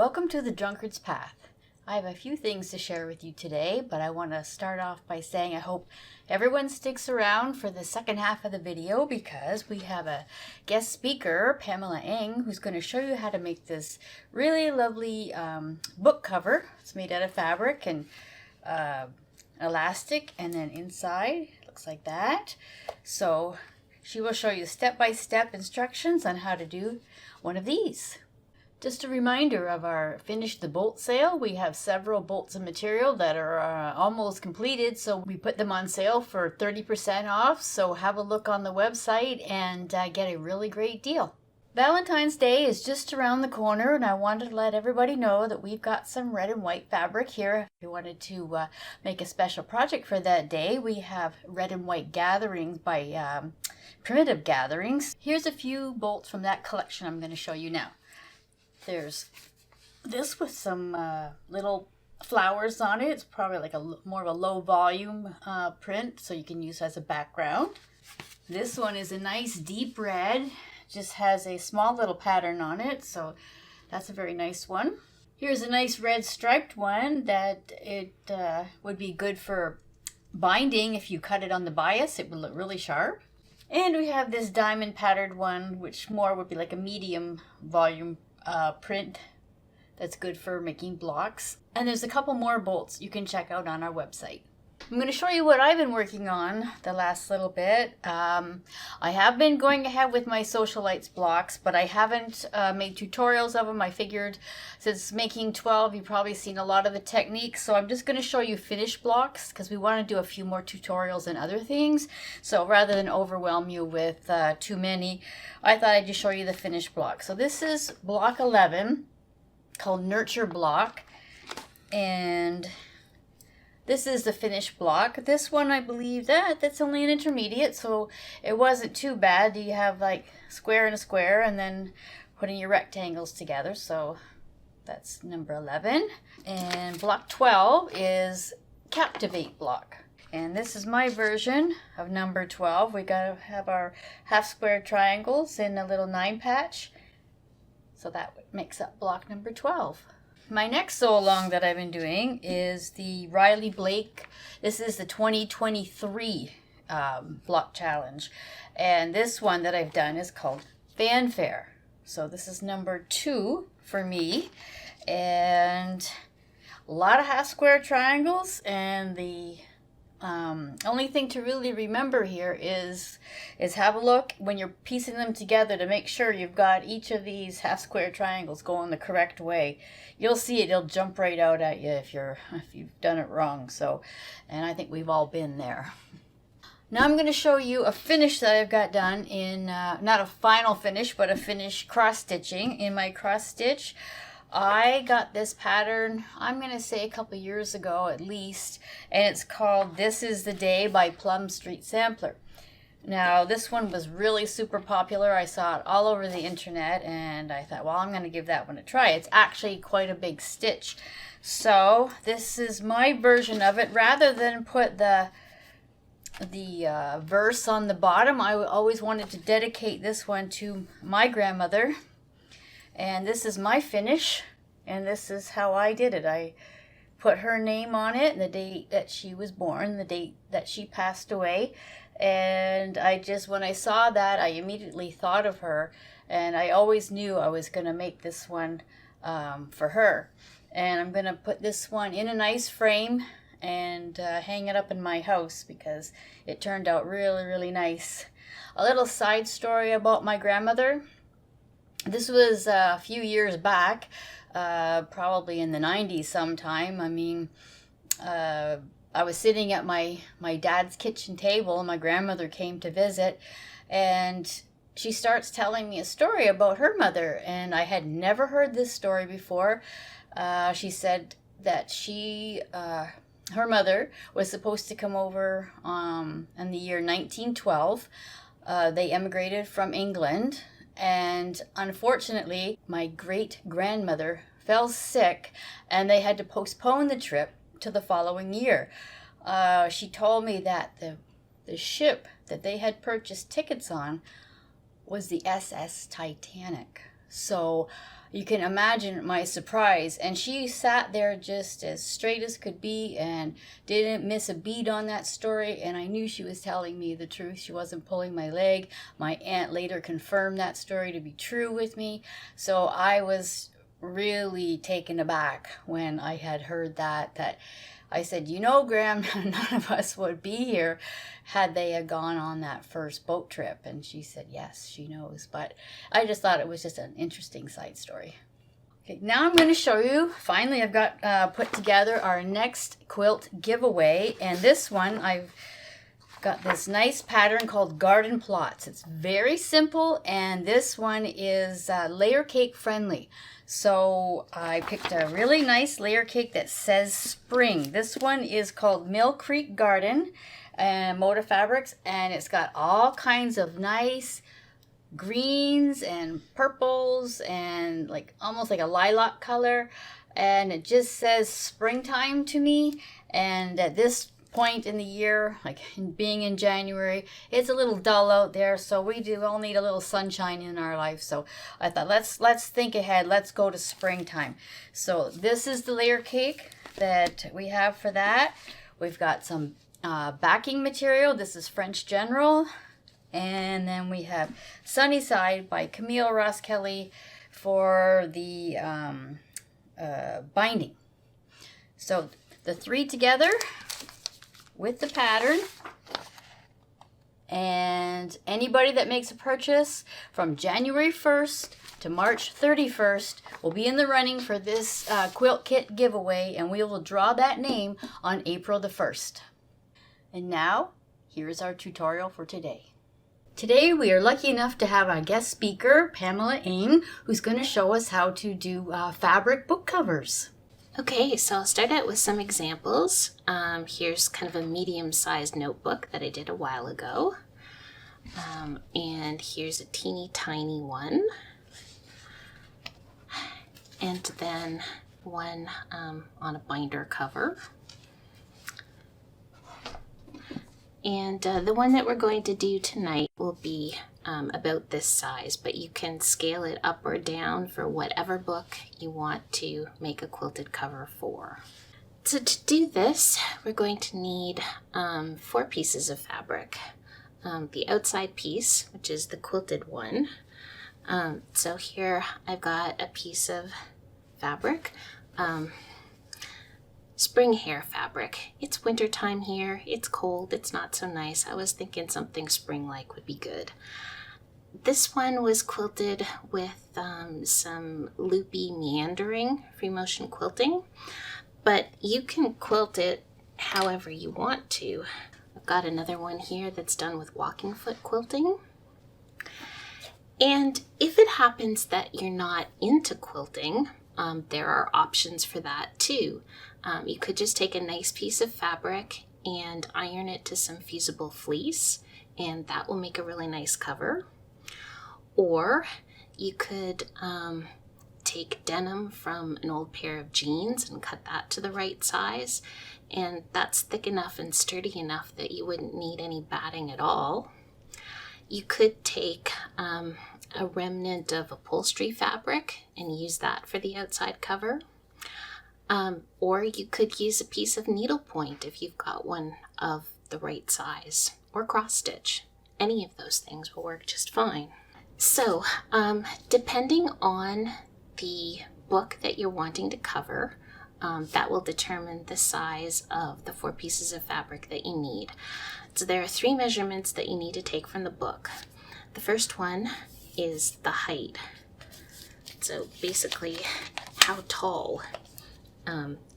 Welcome to the Drunkard's Path. I have a few things to share with you today, but I want to start off by saying I hope everyone sticks around for the second half of the video because we have a guest speaker, Pamela Eng, who's going to show you how to make this really lovely book cover. It's made out of fabric and elastic, and then inside it looks like that. So she will show you step-by-step instructions on how to do one of these. Just a reminder of our Finish the Bolt sale. We have several bolts of material that are almost completed, so we put them on sale for 30% off. So have a look on the website and get a really great deal. Valentine's Day is just around the corner, and I wanted to let everybody know that we've got some red and white fabric here. If you wanted to make a special project for that day, we have red and white gatherings by Primitive Gatherings. Here's a few bolts from that collection I'm going to show you now. There's this with some little flowers on it. It's probably like more of a low volume print, so you can use as a background. This one is a nice deep red, just has a small little pattern on it, so that's a very nice one. Here's a nice red striped one that it would be good for binding. If you cut it on the bias, it would look really sharp. And we have this diamond patterned one, which more would be like a medium volume print that's good for making blocks. And there's a couple more bolts you can check out on our website. I'm going to show you what I've been working on the last little bit. I have been going ahead with my Socialites blocks, but I haven't made tutorials of them. I figured since making 12, you've probably seen a lot of the techniques, so I'm just going to show you finished blocks because we want to do a few more tutorials and other things. So rather than overwhelm you with too many, I thought I'd just show you the finished block. So this is block 11 called Nurture Block, and this is the finished block. This one, I believe that's only an intermediate, so it wasn't too bad. You have like square and a square and then putting your rectangles together. So that's number 11. And block 12 is Captivate block. And this is my version of number 12. We gotta have our half square triangles in a little 9 patch. So that makes up block number 12. My next sew along that I've been doing is the Riley Blake. This is the 2023 block challenge. And this one that I've done is called Fanfare. So this is number 2 for me. And a lot of half square triangles, and the only thing to really remember here is have a look when you're piecing them together to make sure you've got each of these half square triangles going the correct way. You'll see it'll jump right out at you if you've done it wrong. So, and I think we've all been there. Now I'm going to show you a finish that I've got done in not a final finish, but a finish cross stitching. In my cross stitch, I got this pattern, I'm going to say a couple years ago at least, and it's called This Is the Day by Plum Street Sampler. Now this one was really super popular. I saw it all over the internet and I thought, well, I'm going to give that one a try. It's actually quite a big stitch. So this is my version of it. Rather than put the verse on the bottom, I always wanted to dedicate this one to my grandmother. And this is my finish, and this is how I did it. I put her name on it, the date that she was born, the date that she passed away. And when I saw that, I immediately thought of her, and I always knew I was going to make this one for her. And I'm going to put this one in a nice frame and hang it up in my house because it turned out really, really nice. A little side story about my grandmother. This was a few years back, probably in the 90s sometime. I mean, I was sitting at my dad's kitchen table, and my grandmother came to visit, and she starts telling me a story about her mother, and I had never heard this story before. She said that her mother was supposed to come over in the year 1912. They emigrated from England. And unfortunately, my great-grandmother fell sick, and they had to postpone the trip to the following year. She told me that the ship that they had purchased tickets on was the SS Titanic. So you can imagine my surprise. And she sat there just as straight as could be and didn't miss a beat on that story. And I knew she was telling me the truth. She wasn't pulling my leg. My aunt later confirmed that story to be true with me. So I was really taken aback when I had heard that I said, you know, Graham, none of us would be here had they had gone on that first boat trip. And she said, yes, she knows. But I just thought it was just an interesting side story. Okay, now I'm going to show you, finally I've got put together our next quilt giveaway. And this one, I've got this nice pattern called Garden Plots. It's very simple, and this one is layer cake friendly. So I picked a really nice layer cake that says spring. This one is called Mill Creek Garden and Moda Fabrics, and it's got all kinds of nice greens and purples and like almost like a lilac color, and it just says springtime to me. And at this point in the year, like being in January, it's a little dull out there, so we do all need a little sunshine in our life. So I thought let's think ahead, let's go to springtime. So this is the layer cake that we have for that. We've got some backing material. This is French General, and then we have Sunny Side by Camille Ross Kelly for the binding. So the three together with the pattern, and anybody that makes a purchase from January 1st to March 31st will be in the running for this quilt kit giveaway, and we will draw that name on April the 1st. And now, here's our tutorial for today. Today we are lucky enough to have a guest speaker, Pamela Eng, who's going to show us how to do fabric book covers. Okay, so I'll start out with some examples. Here's kind of a medium-sized notebook that I did a while ago. And here's a teeny tiny one. And then one on a binder cover. And the one that we're going to do tonight will be about this size, but you can scale it up or down for whatever book you want to make a quilted cover for. So to do this, we're going to need 4 pieces of fabric. The outside piece, which is the quilted one. So here I've got a piece of fabric. Spring hair fabric. It's winter time here. It's cold. It's not so nice. I was thinking something spring-like would be good. This one was quilted with some loopy meandering free motion quilting, but you can quilt it however you want to. I've got another one here that's done with walking foot quilting. And if it happens that you're not into quilting, there are options for that too. You could just take a nice piece of fabric and iron it to some fusible fleece, and that will make a really nice cover. Or you could take denim from an old pair of jeans and cut that to the right size, and that's thick enough and sturdy enough that you wouldn't need any batting at all. You could take a remnant of upholstery fabric and use that for the outside cover. Or you could use a piece of needlepoint if you've got one of the right size, or cross stitch. Any of those things will work just fine. So, depending on the book that you're wanting to cover, that will determine the size of the 4 pieces of fabric that you need. So there are 3 measurements that you need to take from the book. The first one is the height. So basically, how tall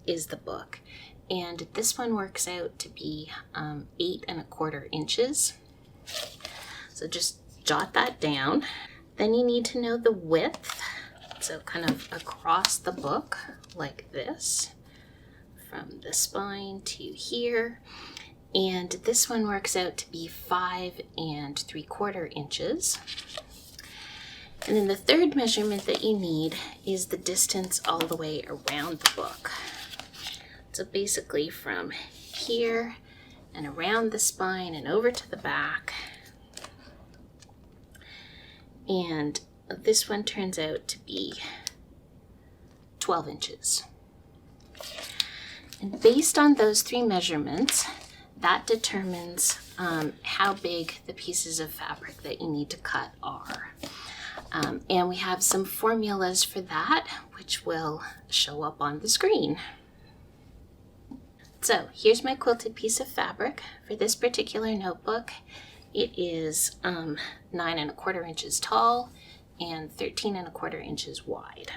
is the book. And this one works out to be 8 1/4 inches. So just jot that down. Then you need to know the width. So kind of across the book like this, from the spine to here. And this one works out to be 5 3/4 inches. And then the third measurement that you need is the distance all the way around the book. So basically from here and around the spine and over to the back. And this one turns out to be 12 inches. And based on those 3 measurements, that determines how big the pieces of fabric that you need to cut are. And we have some formulas for that, which will show up on the screen. So here's my quilted piece of fabric. For this particular notebook, it is 9 1/4 inches tall and 13 1/4 inches wide.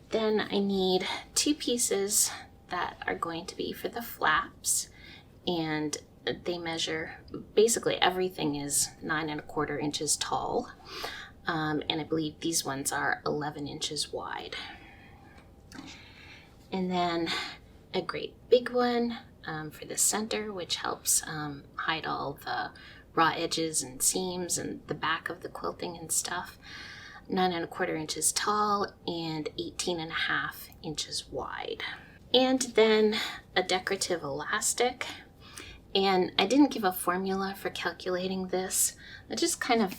Then I need 2 pieces that are going to be for the flaps, and they measure, basically everything is 9 1/4 inches tall, and I believe these ones are 11 inches wide. And then a great big one for the center, which helps hide all the raw edges and seams and the back of the quilting and stuff. 9 1/4 inches tall and 18 1/2 inches wide. And then a decorative elastic. And I didn't give a formula for calculating this. I just kind of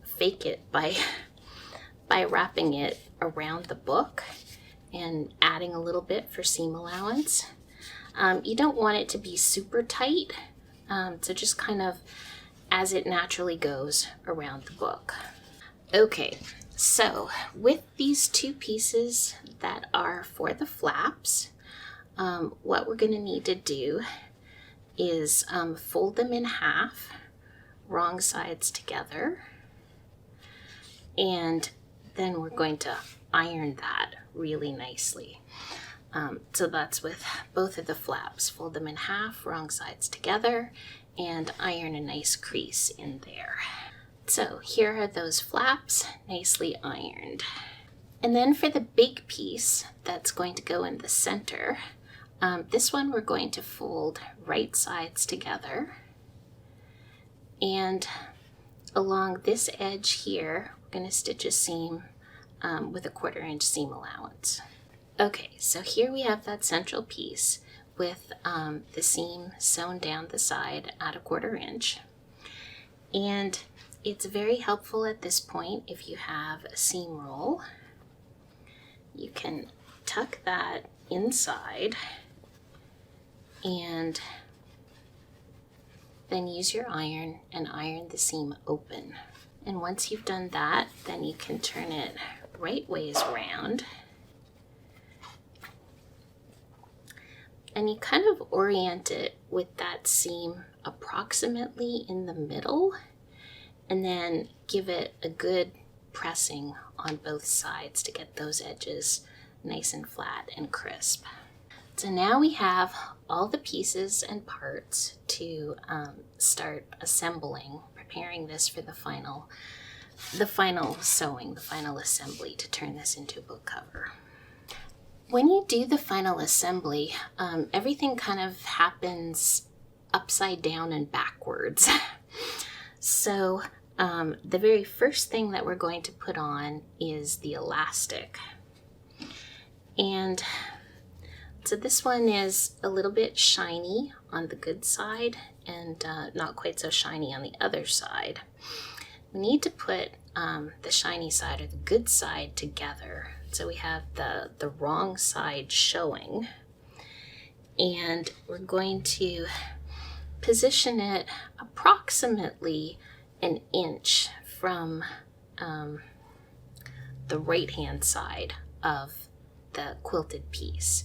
fake it by wrapping it around the book and adding a little bit for seam allowance. You don't want it to be super tight, so just kind of as it naturally goes around the book. Okay, so with these 2 pieces that are for the flaps, what we're going to need to do is fold them in half, wrong sides together, and then we're going to iron that really nicely. So that's with both of the flaps. Fold them in half, wrong sides together, and iron a nice crease in there. So here are those flaps, nicely ironed. And then for the big piece that's going to go in the center, this one we're going to fold right sides together, and along this edge here we're going to stitch a seam with a 1/4 inch seam allowance. Okay, so here we have that central piece with the seam sewn down the side at a 1/4 inch, and it's very helpful at this point if you have a seam roll. You can tuck that inside and then use your iron and iron the seam open. And once you've done that, then you can turn it right ways around, and you kind of orient it with that seam approximately in the middle, and then give it a good pressing on both sides to get those edges nice and flat and crisp. So now we have all the pieces and parts to start assembling, preparing this for the final sewing, the final assembly to turn this into a book cover. When you do the final assembly, everything kind of happens upside down and backwards. So the very first thing that we're going to put on is the elastic. And so this one is a little bit shiny on the good side and not quite so shiny on the other side. We need to put the shiny side or the good side together. So we have the wrong side showing, and we're going to position it approximately an inch from the right hand side of the quilted piece.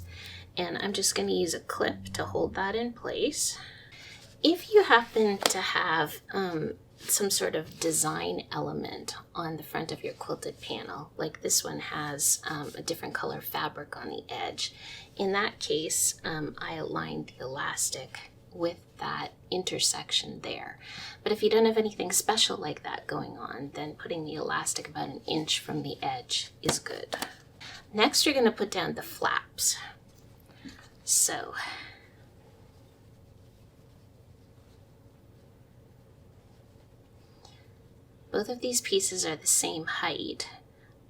And I'm just going to use a clip to hold that in place. If you happen to have some sort of design element on the front of your quilted panel, like this one has a different color fabric on the edge, in that case I aligned the elastic with that intersection there. But if you don't have anything special like that going on, then putting the elastic about an inch from the edge is good. Next, you're going to put down the flaps. So both of these pieces are the same height,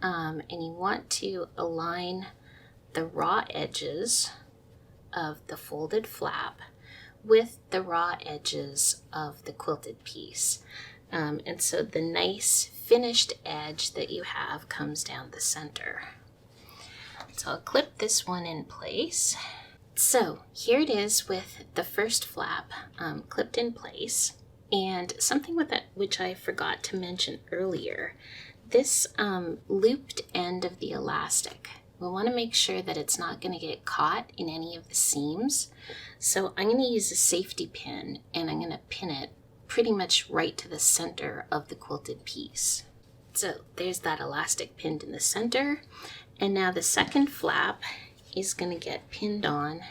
and you want to align the raw edges of the folded flap with the raw edges of the quilted piece. And so the nice finished edge that you have comes down the center. So I'll clip this one in place. So here it is with the first flap clipped in place. And something with that which I forgot to mention earlier, this looped end of the elastic, we want to make sure that it's not going to get caught in any of the seams. So I'm going to use a safety pin and I'm going to pin it pretty much right to the center of the quilted piece. So there's that elastic pinned in the center. And now the second flap is going to get pinned on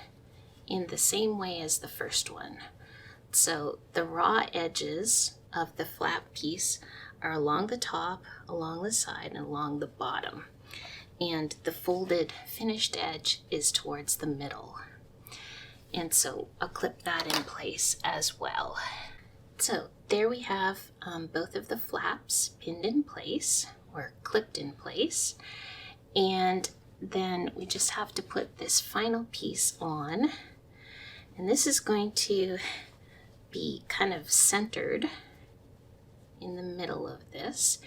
in the same way as the first one. So the raw edges of the flap piece are along the top, along the side, and along the bottom. And the folded finished edge is towards the middle. And so I'll clip that in place as well. So there we have both of the flaps pinned in place or clipped in place. And then we just have to put this final piece on. And this is going to be kind of centered in the middle of this.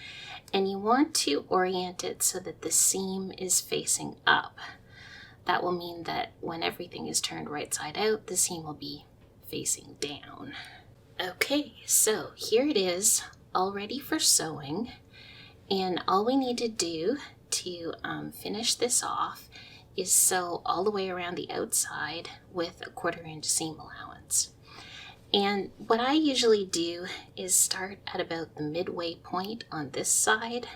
And you want to orient it so that the seam is facing up. That will mean that when everything is turned right side out, the seam will be facing down. Okay, so here it is, all ready for sewing. And all we need to do to finish this off is sew all the way around the outside with a 1/4 inch seam allowance. And what I usually do is start at about the midway point on this side.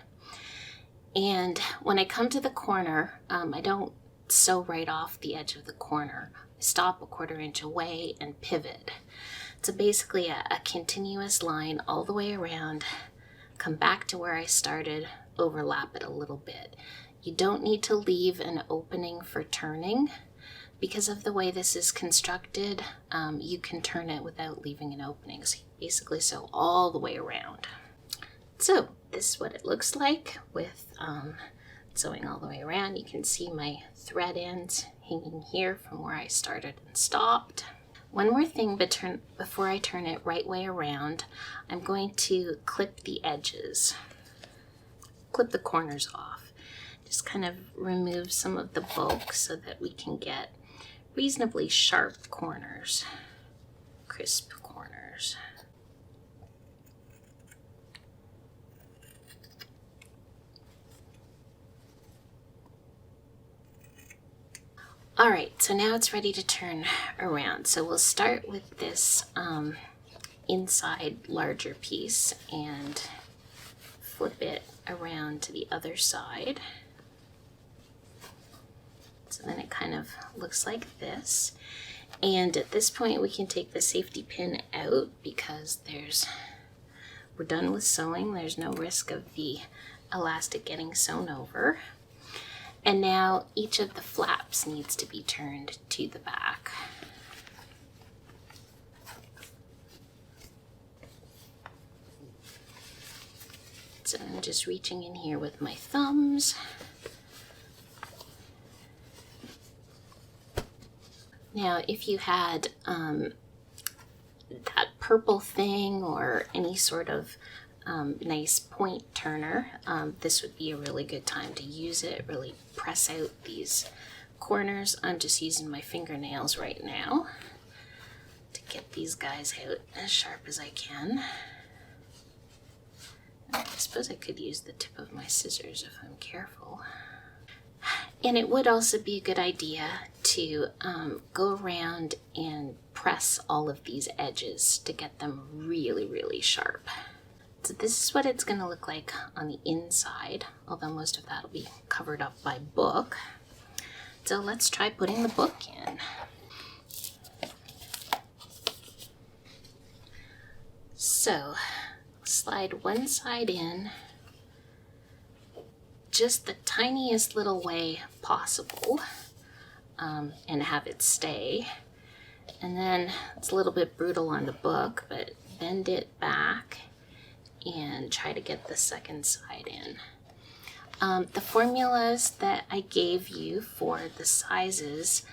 And when I come to the corner, I don't sew right off the edge of the corner. I stop a 1/4 inch away and pivot. So basically a continuous line all the way around, come back to where I started, overlap it a little bit. You don't need to leave an opening for turning. Because of the way this is constructed, you can turn it without leaving an opening. So you basically sew all the way around. So this is what it looks like with sewing all the way around. You can see my thread ends hanging here from where I started and stopped. One more thing before I turn it right way around, I'm going to clip the edges, clip the corners off. Just kind of remove some of the bulk so that we can get reasonably sharp corners, crisp corners. All right, so now it's ready to turn around. So we'll start with this inside larger piece and flip it around to the other side. So then it kind of looks like this. And at this point we can take the safety pin out because we're done with sewing. There's no risk of the elastic getting sewn over. And now each of the flaps needs to be turned to the back. So I'm just reaching in here with my thumbs. Now, if you had that purple thing or any sort of nice point turner, this would be a really good time to use it, really press out these corners. I'm just using my fingernails right now to get these guys out as sharp as I can. I suppose I could use the tip of my scissors if I'm careful. And it would also be a good idea to go around and press all of these edges to get them really, really sharp. So this is what it's going to look like on the inside, although most of that will be covered up by book. So let's try putting the book in. So slide one side in just the tiniest little way possible and have it stay. And then it's a little bit brutal on the book, but bend it back and try to get the second side in. The formulas that I gave you for the sizes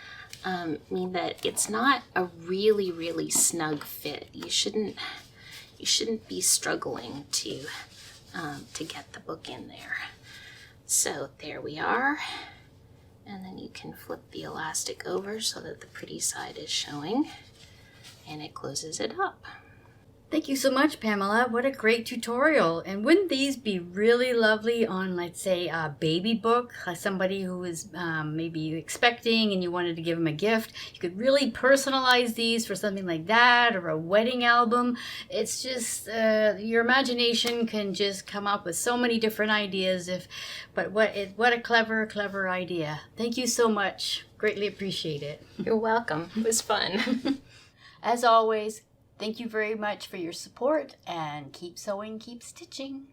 mean that it's not a really, really snug fit. You shouldn't you shouldn't be struggling to get the book in there. So there we are. And then you can flip the elastic over so that the pretty side is showing, and it closes it up. Thank you so much, Pamela. What a great tutorial. And wouldn't these be really lovely on, let's say, a baby book? Like somebody who is maybe expecting and you wanted to give them a gift. You could really personalize these for something like that, or a wedding album. It's just, your imagination can just come up with so many different ideas. But what a clever idea. Thank you so much. Greatly appreciate it. You're welcome. It was fun. As always, thank you very much for your support, and keep sewing, keep stitching.